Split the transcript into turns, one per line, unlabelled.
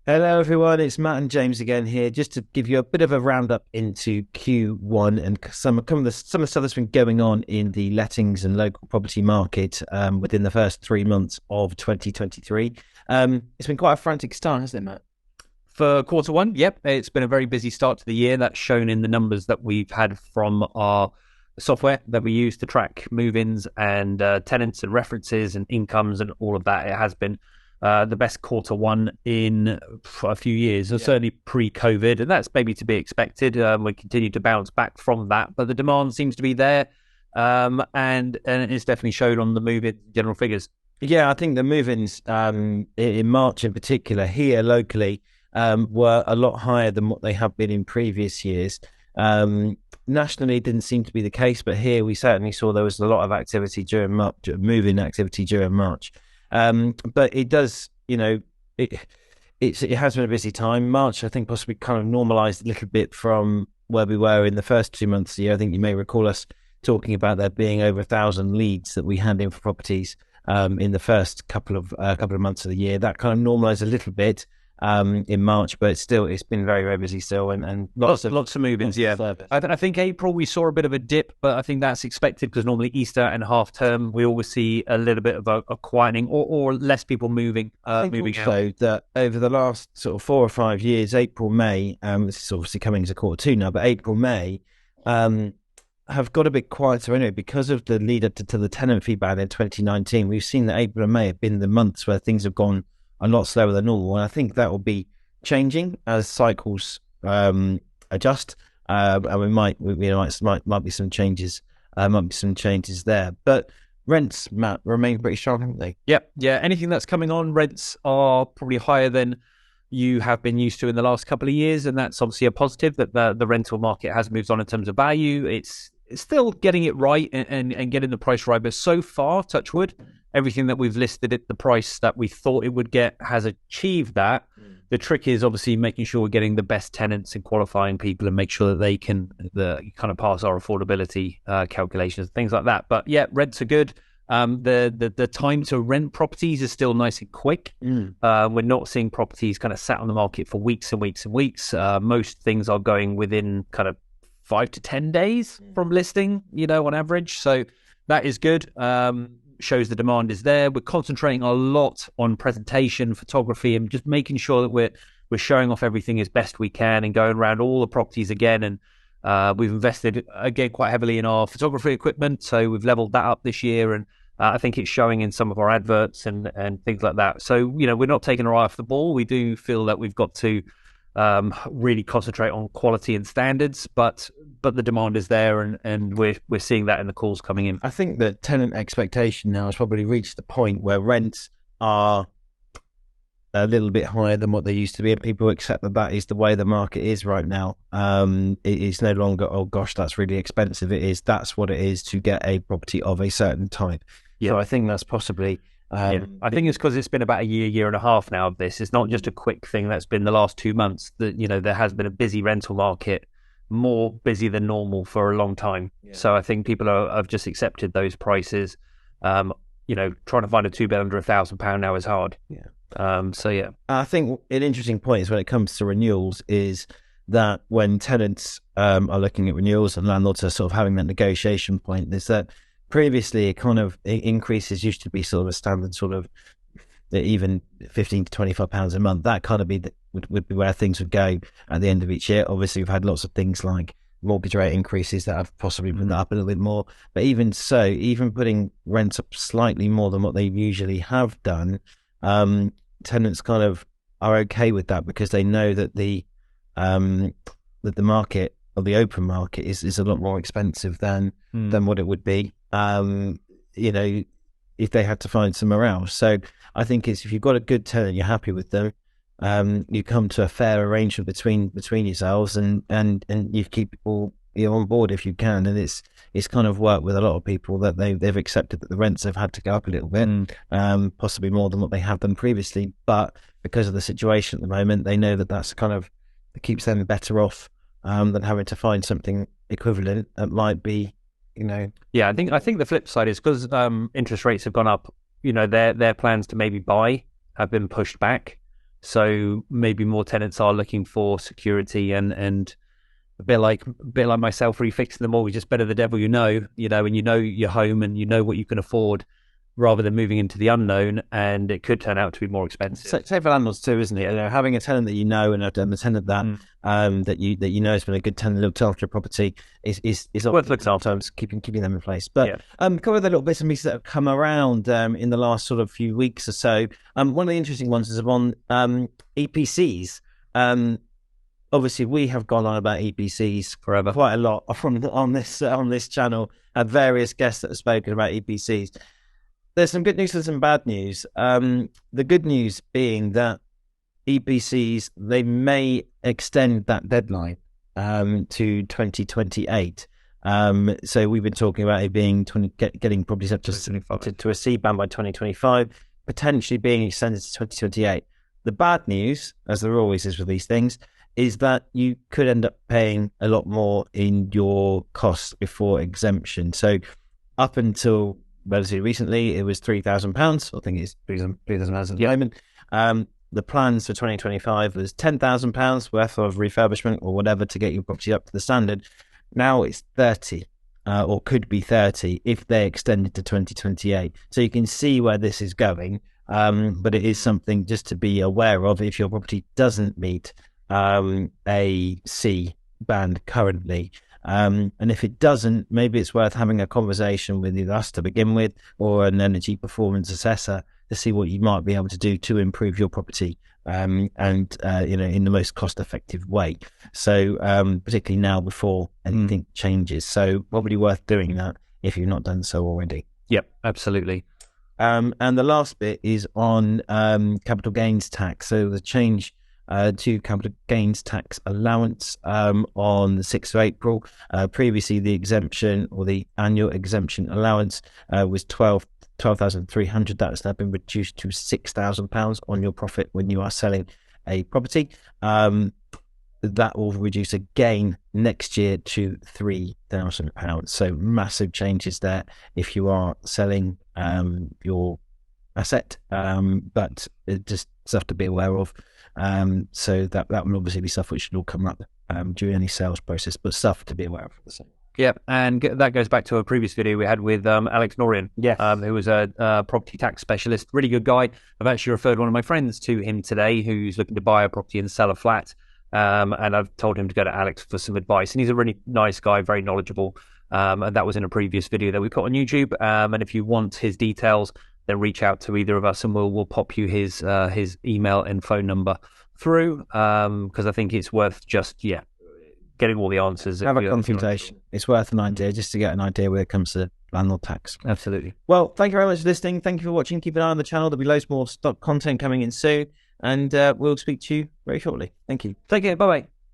Hello, everyone. It's Matt and James again here, just to give you a bit of a roundup into Q1 and some of the stuff that's been going on in the lettings and local property market within the first 3 months of 2023. It's been quite a frantic start, hasn't it, Matt?
For quarter one, yep, it's been a very busy start to the year. That's shown in the numbers that we've had from our software that we use to track move-ins and tenants and references and incomes and all of that. It has been the best quarter one in a few years, or certainly pre-COVID, and that's maybe to be expected. We continue to bounce back from that, but the demand seems to be there, and it's definitely showed on the move-in general figures.
Yeah, I think the move-ins in March in particular here locally were a lot higher than what they have been in previous years. Nationally, it didn't seem to be the case, but here we certainly saw there was a lot of activity during March, move-in activity during March. But it does, it has been a busy time. March, I think, possibly kind of normalised a little bit from where we were in the first 2 months of the year. I think you may recall us talking about there being over 1,000 leads that we had in for properties in the first couple of months of the year. That kind of normalised a little bit in March, but it's been very, very busy still, and
Lots of movements, yeah.
service.
I think April we saw a bit of a dip, but I think that's expected because normally Easter and half term we always see a little bit of a quietening or less people moving
I think
moving out.
also that over the last sort of 4 or 5 years, April, May, this is obviously coming to quarter two now, but April, May have got a bit quieter anyway because of the lead up to the tenant fee ban in 2019. We've seen that April and May have been the months where things have gone a lot slower than normal, and I think that will be changing as cycles adjust, and might be some changes, there. But rents, Matt, remain pretty strong, haven't they?
Yep, yeah. Anything that's coming on, rents are probably higher than you have been used to in the last couple of years, and that's obviously a positive that the rental market has moved on in terms of value. It's still getting it right and getting the price right, but so far, touch wood, everything that we've listed at the price that we thought it would get has achieved that. The trick is obviously making sure we're getting the best tenants and qualifying people and make sure that they can kind of pass our affordability calculations, things like that. But yeah, rents are good. The time to rent properties is still nice and quick. We're not seeing properties kind of sat on the market for weeks and weeks and weeks. Most things are going within kind of 5 to 10 days from listing, on average. So that is good. Shows the demand is there. We're concentrating a lot on presentation, photography, and just making sure that we're showing off everything as best we can and going around all the properties again. And we've invested again quite heavily in our photography equipment, so we've leveled that up this year, and I think it's showing in some of our adverts and things like that. So we're not taking our eye off the ball. We do feel that we've got to really concentrate on quality and standards, but the demand is there, and we're seeing that in the calls coming in.
I think that tenant expectation now has probably reached the point where rents are a little bit higher than what they used to be, and people accept that that is the way the market is right now. It is no longer, oh gosh, that's really expensive. That's what it is to get a property of a certain type.
Yeah.
So I think that's possibly
I think it's because it's been about a year and a half now of this. It's not just a quick thing that's been the last 2 months. That there has been a busy rental market, more busy than normal for a long time.
Yeah.
So I think people have just accepted those prices. Trying to find a two bed under £1,000 now is hard.
Yeah.
So yeah,
I think an interesting point is when it comes to renewals is that when tenants are looking at renewals and landlords are sort of having that negotiation point, is that previously increases used to be sort of a standard sort of even £15 to £25 a month. That kind of would be where things would go at the end of each year. Obviously, we've had lots of things like mortgage rate increases that have possibly been up a little bit more. But even so, even putting rents up slightly more than what they usually have done, tenants kind of are okay with that because they know that the market or the open market is a lot more expensive than what it would be. If they had to find somewhere else. So I think if you've got a good tenant, you're happy with them, you come to a fair arrangement between yourselves, and you keep people on board if you can. And it's kind of worked with a lot of people that they've accepted that the rents have had to go up a little bit, possibly more than what they have done previously. But because of the situation at the moment, they know that that's kind of it keeps them better off than having to find something equivalent that might be.
Yeah, I think the flip side is because interest rates have gone up. Their plans to maybe buy have been pushed back. So maybe more tenants are looking for security and a bit like myself refixing the mortgage, just better the devil and you know your home and you know what you can afford, rather than moving into the unknown, and it could turn out to be more expensive.
Say for landlords too, isn't it? You know, having a tenant that you know and a tenant that that you know has been a good tenant, looked after your property is
worth looking after.
sometimes keeping them in place. But cover the little bits and pieces that have come around in the last sort of few weeks or so. One of the interesting ones is on EPCs. Obviously, we have gone on about EPCs forever, quite a lot on this channel. Had various guests that have spoken about EPCs. There's some good news and some bad news. The good news being that EPCs, they may extend that deadline to 2028. So we've been talking about it being getting properties up to a C band by 2025, potentially being extended to 2028. The bad news, as there always is with these things, is that you could end up paying a lot more in your costs before exemption. So up until relatively recently, it was £3,000. I think it's £3,000 at the moment. The plans for 2025 was £10,000 worth of refurbishment or whatever to get your property up to the standard. Now it's 30, or could be 30 if they extend it to 2028. So you can see where this is going. But it is something just to be aware of if your property doesn't meet a C band currently. And if it doesn't, maybe it's worth having a conversation with either us to begin with or an energy performance assessor to see what you might be able to do to improve your property in the most cost effective way. So particularly now before anything changes. So probably worth doing that if you've not done so already.
Yep, absolutely.
And the last bit is on capital gains tax. So the change to capital gains tax allowance on the 6th of April. Previously, the exemption or the annual exemption allowance was 12,300. That has now been reduced to £6,000 on your profit when you are selling a property. That will reduce again next year to £3,000. So massive changes there if you are selling your asset, but it just stuff to be aware of. So that will obviously be stuff which should all come up during any sales process, but stuff to be aware of for the same.
Yeah, and that goes back to a previous video we had with Alex Norian, who was a property tax specialist. Really good guy. I've actually referred one of my friends to him today who's looking to buy a property and sell a flat. And I've told him to go to Alex for some advice. And he's a really nice guy, very knowledgeable. And that was in a previous video that we put on YouTube. And if you want his details, then reach out to either of us and we'll pop you his email and phone number through. Because I think it's worth just, getting all the answers.
Have a consultation. It's worth an idea just to get an idea where it comes to landlord tax.
Absolutely.
Well, thank you very much for listening. Thank you for watching. Keep an eye on the channel. There'll be loads more stock content coming in soon. And we'll speak to you very shortly. Thank you.
Take care. Bye-bye.